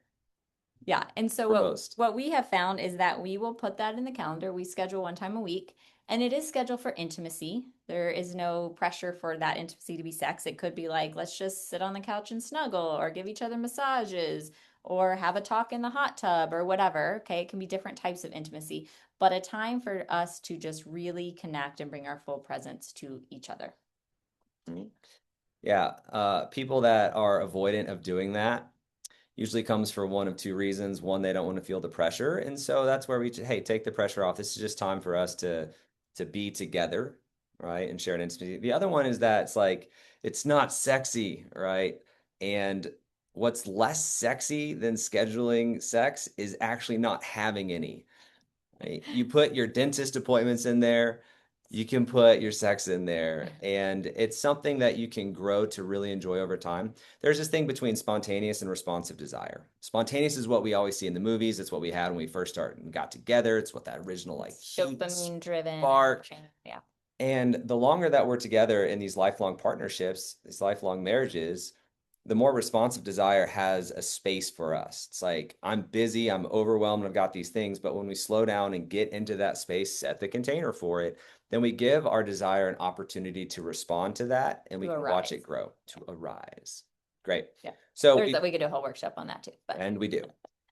yeah. And so For most. what we have found is that we will put that in the calendar. We schedule one time a week and it is scheduled for intimacy. There is no pressure for that intimacy to be sex. It could be like, let's just sit on the couch and snuggle or give each other massages or have a talk in the hot tub or whatever. Okay. It can be different types of intimacy, but a time for us to just really connect and bring our full presence to each other. Yeah. People that are avoidant of doing that usually comes for one of 2 reasons. One, they don't want to feel the pressure. And so that's where hey, take the pressure off. This is just time for us to be together, right? And share an intimacy. The other one is that it's like, it's not sexy, right? And what's less sexy than scheduling sex is actually not having any. Right? You put your dentist appointments in there, you can put your sex in there, and it's something that you can grow to really enjoy over time. There's this thing between spontaneous and responsive desire. Spontaneous is what we always see in the movies. It's what we had when we first started and got together. It's what that original like Dopamine driven. spark. Yeah. And the longer that we're together in these lifelong partnerships, these lifelong marriages, the more responsive desire has a space for us. It's like, I'm busy, I'm overwhelmed, I've got these things. But when we slow down and get into that space, set the container for it, then we give our desire an opportunity to respond to that, and we To can watch it arise. grow, to arise. Great. Yeah. So There's that we could do a whole workshop on that too. But and we do.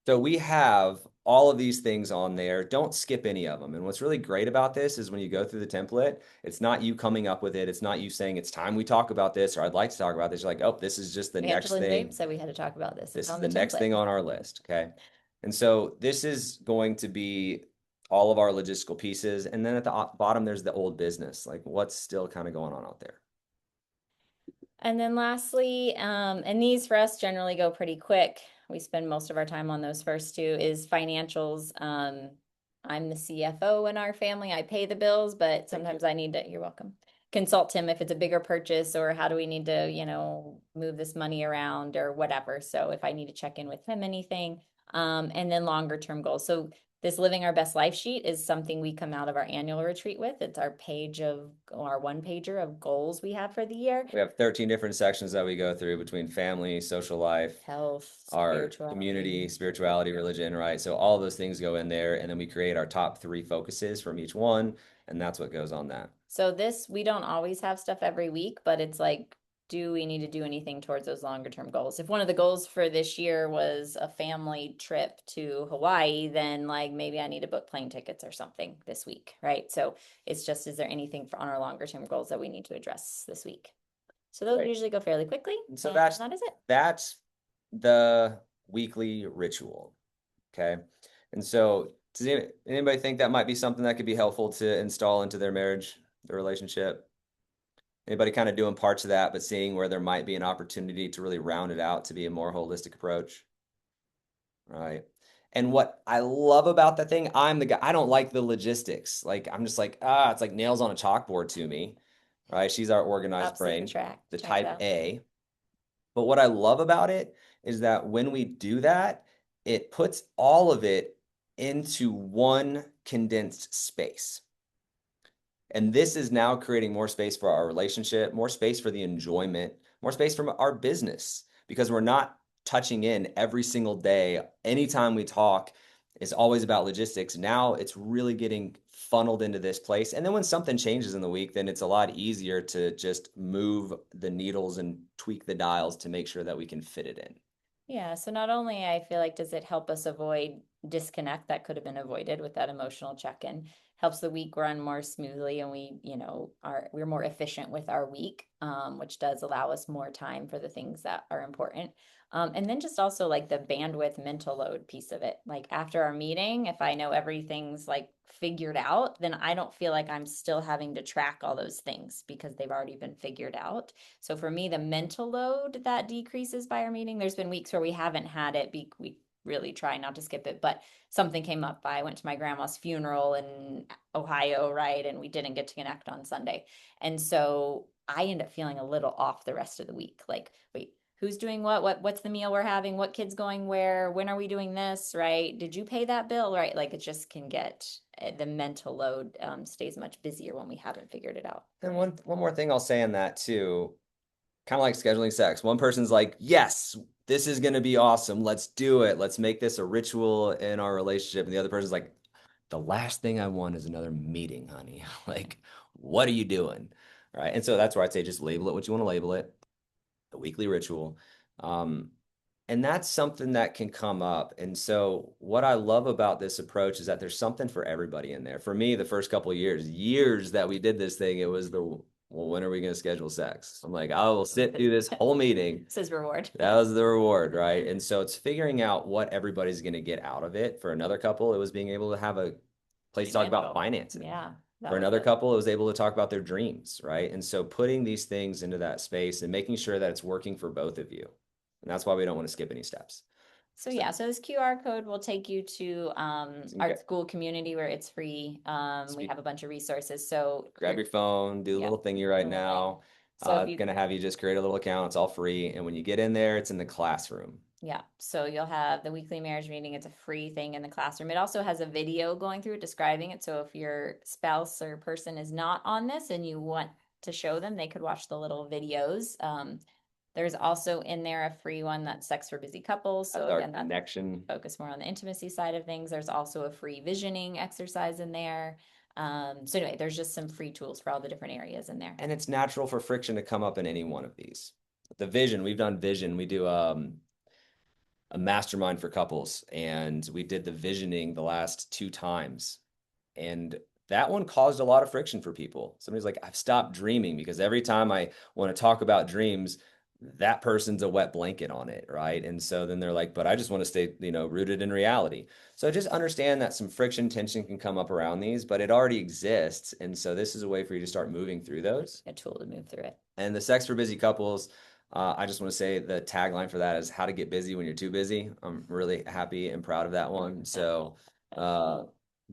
So we have all of these things on there. Don't skip any of them. And what's really great about this is when you go through the template, it's not you coming up with it. It's not you saying it's time we talk about this, or I'd like to talk about this. You're like, oh, this is just the next Angela and thing. James said we had to talk about this. This It's is on the next template. thing on our list. Okay. And so this is going to be all of our logistical pieces. And then at the bottom, there's the old business. Like, what's still kind of going on out there? And then lastly, and these for us generally go pretty quick. We spend most of our time on those first two, is financials. I'm the CFO in our family. I pay the bills, but sometimes I need to, you're welcome, consult him if it's a bigger purchase, or how do we need to, move this money around or whatever. So if I need to check in with him, anything. And then longer term goals. So this Living Our Best Life sheet is something we come out of our annual retreat with. It's our one pager of goals we have for the year. We have 13 different sections that we go through between family, social life, Health, our community, spirituality, religion, right? So all of those things go in there, and then we create our top 3 focuses from each one, and that's what goes on that. So this, we don't always have stuff every week, but it's like, do we need to do anything towards those longer term goals? If one of the goals for this year was a family trip to Hawaii, then like maybe I need to book plane tickets or something this week, right? So it's just, is there anything on our longer term goals that we need to address this week? So those Right. usually go fairly quickly. So and that is it. That's the weekly ritual. Okay. And so does anybody think that might be something that could be helpful to install into their marriage, their relationship? Anybody kind of doing parts of that, but seeing where there might be an opportunity to really round it out to be a more holistic approach? Right. And what I love about that thing, I'm the guy, I don't like the logistics. Like, I'm just like, it's like nails on a chalkboard to me. Right. She's our organized Opposite brain, attract. the Checks type out. A. But what I love about it is that when we do that, it puts all of it into one condensed space. And this is now creating more space for our relationship, more space for the enjoyment, more space for our business, because we're not touching in every single day. Anytime we talk, it's always about logistics. Now it's really getting funneled into this place. And then when something changes in the week, then it's a lot easier to just move the needles and tweak the dials to make sure that we can fit it in. Yeah, so not only I feel like does it help us avoid disconnect that could have been avoided with that emotional check-in, helps the week run more smoothly, and we're more efficient with our week, which does allow us more time for the things that are important. And then just also like the bandwidth mental load piece of it. Like after our meeting, if I know everything's like figured out, then I don't feel like I'm still having to track all those things because they've already been figured out. So for me, the mental load that decreases by our meeting, there's been weeks where we haven't had it. We really try not to skip it, but something came up. I went to my grandma's funeral in Ohio, right? And we didn't get to connect on Sunday. And so I end up feeling a little off the rest of the week. Like, wait, who's doing what's the meal we're having, what kid's going where, when are we doing this, right? Did you pay that bill, right? Like it just can get the mental load stays much busier when we haven't figured it out. And one more thing I'll say on that too, kind of like scheduling sex. One person's like, yes, this is going to be awesome. Let's do it. Let's make this a ritual in our relationship. And the other person's like, the last thing I want is another meeting, honey. Like, what are you doing? Right. And so that's where I'd say just label it what you want to label it, the weekly ritual. And that's something that can come up. And so what I love about this approach is that there's something for everybody in there. For me, the first couple of years that we did this thing, it was well, when are we going to schedule sex? I'm like, I will sit through this whole meeting. This is reward. That was the reward, right? And so it's figuring out what everybody's going to get out of it. For another couple, it was being able to have a place to talk about finances. Yeah. For another couple, it was able to talk about their dreams, right? And so putting these things into that space and making sure that it's working for both of you. And that's why we don't want to skip any steps. So yeah, so this QR code will take you to our school community where it's free. We have a bunch of resources. So grab your phone, do a little thingy right now. So it's going to have you just create a little account. It's all free. And when you get in there, it's in the classroom. Yeah. So you'll have the weekly marriage meeting. It's a free thing in the classroom. It also has a video going through it describing it. So if your spouse or person is not on this and you want to show them, they could watch the little videos. There's also in there a free one that's Sex for Busy Couples. So That's our again, that's connection. focus more on the intimacy side of things. There's also a free visioning exercise in there. So anyway, there's just some free tools for all the different areas in there. And it's natural for friction to come up in any one of these. The vision, we've done vision. We do a mastermind for couples, and we did the visioning the last 2 times. And that one caused a lot of friction for people. Somebody's like, I've stopped dreaming because every time I want to talk about dreams, that person's a wet blanket on it, right? And so then they're like, but I just want to stay, rooted in reality. So just understand that some friction, tension can come up around these, but it already exists. And so this is a way for you to start moving through those. A tool to move through it. And the Sex for Busy Couples, I just want to say the tagline for that is how to get busy when you're too busy. I'm really happy and proud of that one. So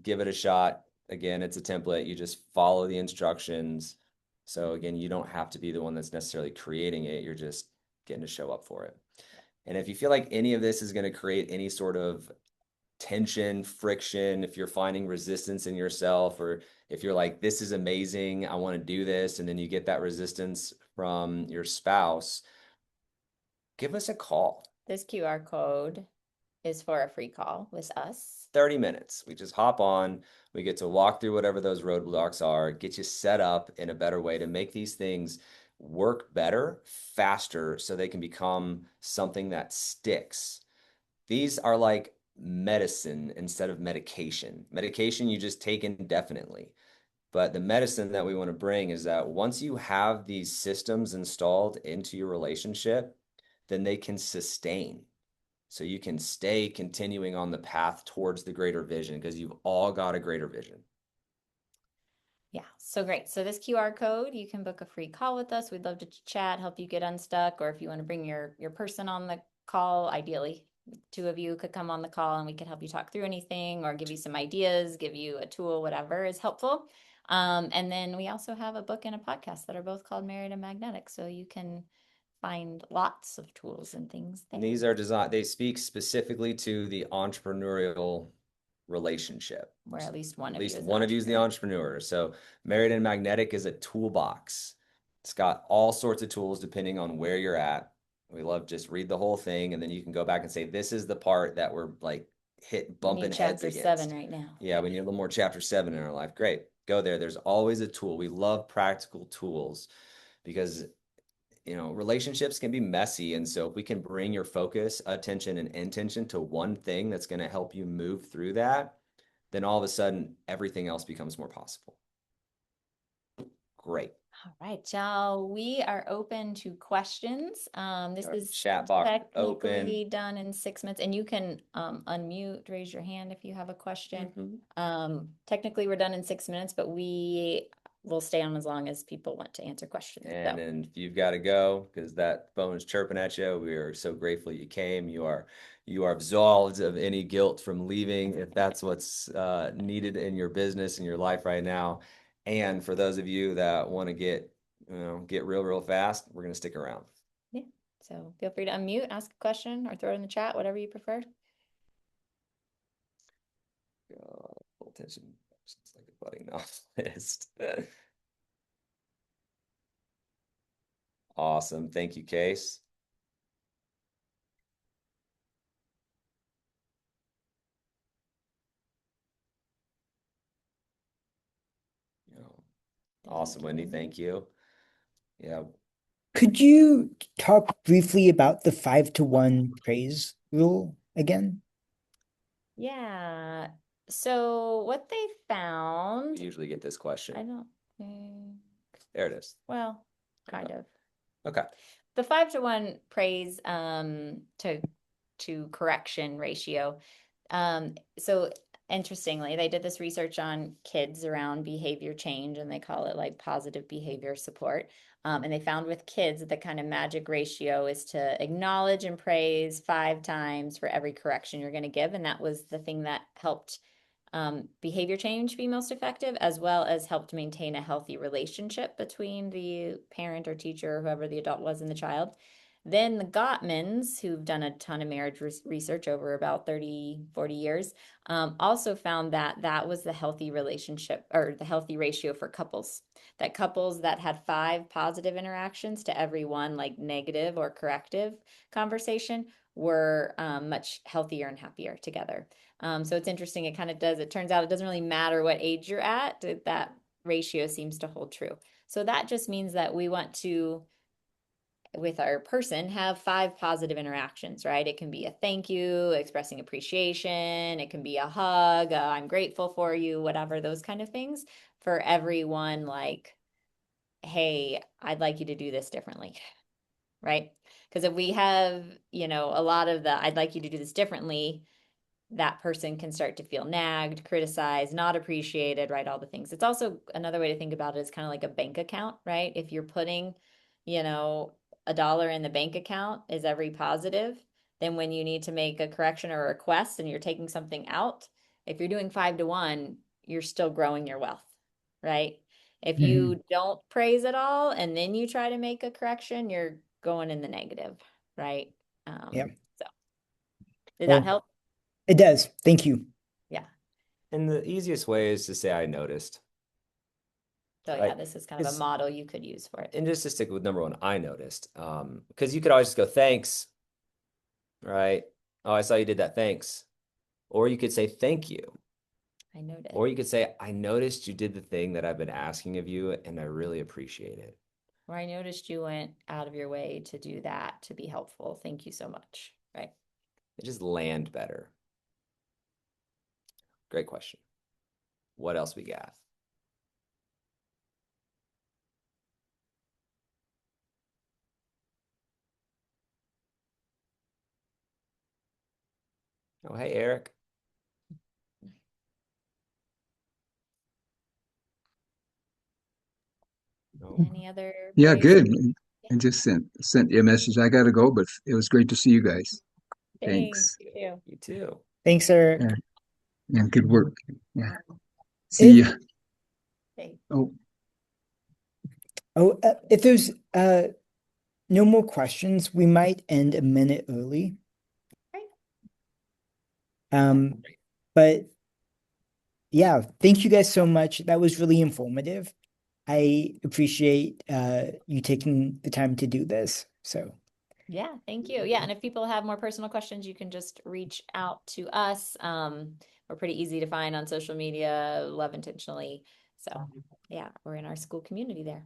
give it a shot. Again, it's a template. You just follow the instructions. So again, you don't have to be the one that's necessarily creating it. You're just getting to show up for it. And if you feel like any of this is going to create any sort of tension, friction, if you're finding resistance in yourself, or if you're like, this is amazing, I want to do this, and then you get that resistance from your spouse, give us a call. This QR code is for a free call with us. 30 minutes. We just hop on. We get to walk through whatever those roadblocks are, get you set up in a better way to make these things work better, faster, so they can become something that sticks. These are like medicine instead of medication. Medication you just take indefinitely. But the medicine that we want to bring is that once you have these systems installed into your relationship, then they can sustain. So you can stay continuing on the path towards the greater vision because you've all got a greater vision. Yeah, so great. So this QR code, you can book a free call with us. We'd love to chat, help you get unstuck, or if you want to bring your person on the call, ideally, 2 of you could come on the call and we could help you talk through anything or give you some ideas, give you a tool, whatever is helpful. And then we also have a book and a podcast that are both called Married and Magnetic. So you can find lots of tools and things there. And these are designed, they speak specifically to the entrepreneurial relationship. Where at least one At of least you is one of you is the entrepreneur. So Married and Magnetic is a toolbox. It's got all sorts of tools depending on where you're at. We love just read the whole thing, and then you can go back and say, this is the part that we're like bumping heads chapter against. 7 right now. Yeah, we need a little more chapter 7 in our life. Great. Go there. There's always a tool. We love practical tools because relationships can be messy. And so if we can bring your focus, attention, and intention to one thing that's going to help you move through that, then all of a sudden everything else becomes more possible. Great. All right, y'all. We are open to questions. This Our is chat box technically open. done in 6 minutes, and you can unmute, raise your hand if you have a question. Technically, we're done in 6 minutes, but we will stay on as long as people want to answer questions. And then if you've got to go because that phone is chirping at you, we are so grateful you came. You are absolved of any guilt from leaving if that's what's needed in your business and your life right now. And for those of you that want to get real fast, we're going to stick around. Yeah. So feel free to unmute, ask a question, or throw it in the chat, whatever you prefer. Full attention. It's like a budding novelist. Awesome. Thank you, Case. Awesome, Wendy. Thank you. Yeah. Could you talk briefly about the 5-to-1 praise rule again? Yeah. So what they found, We usually get this question. I don't think, There it is. well, kind of. Okay. The 5-to-1 praise to correction ratio. So interestingly, they did this research on kids around behavior change, and they call it like positive behavior support. And they found with kids that the kind of magic ratio is to acknowledge and praise 5 times for every correction you're going to give. And that was the thing that helped behavior change be most effective, as well as helped maintain a healthy relationship between the parent or teacher or whoever the adult was and the child. Then the Gottmans, who've done a ton of marriage research over about 30, 40 years, also found that that was the healthy relationship or the healthy ratio for couples. That couples that had 5 positive interactions to every one like negative or corrective conversation were much healthier and happier together. So it's interesting. It turns out it doesn't really matter what age you're at, that ratio seems to hold true. So that just means that we want to, with our person, have 5 positive interactions, right? It can be a thank you, expressing appreciation. It can be a hug, I'm grateful for you, whatever, those kind of things. For everyone, like, hey, I'd like you to do this differently, right? Because if we have, a lot of the I'd like you to do this differently, that person can start to feel nagged, criticized, not appreciated, right? All the things. It's also another way to think about it is kind of like a bank account, right? If you're putting, $1 in the bank account is every positive, then when you need to make a correction or a request and you're taking something out, if you're doing 5 to 1, you're still growing your wealth, right? If you don't praise at all and then you try to make a correction, you're going in the negative, right? Yeah. So did Well, that help? it does. Thank you. Yeah. And the easiest way is to say I noticed. So Right. yeah, this is kind of a It's- model you could use for it. And just to stick with number one, I noticed. Because you could always just go, thanks. Right. Oh, I saw you did that. Thanks. Or you could say thank you. I noted. Or you could say, I noticed you did the thing that I've been asking of you, and I really appreciate it. Or I noticed you went out of your way to do that to be helpful. Thank you so much. Right. It just land better. Great question. What else we got? Oh, hey, Eric. No. Any other Yeah, ways? good. And just sent you a message. I gotta go, but it was great to see you guys. Thanks. You too. You too. Thanks, Eric. Yeah, yeah, good work. Yeah. See If- ya. Thanks. Oh, if there's no more questions, we might end a minute early. Right. But yeah, thank you guys so much. That was really informative. I appreciate you taking the time to do this. So Yeah, thank you. Yeah, and if people have more personal questions, you can just reach out to us. We're pretty easy to find on social media, Love Intentionally. So yeah, we're in our school community there.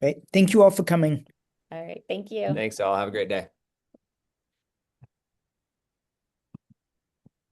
right. Thank you all for coming. All right, thank you. Thanks, all. Have a great day.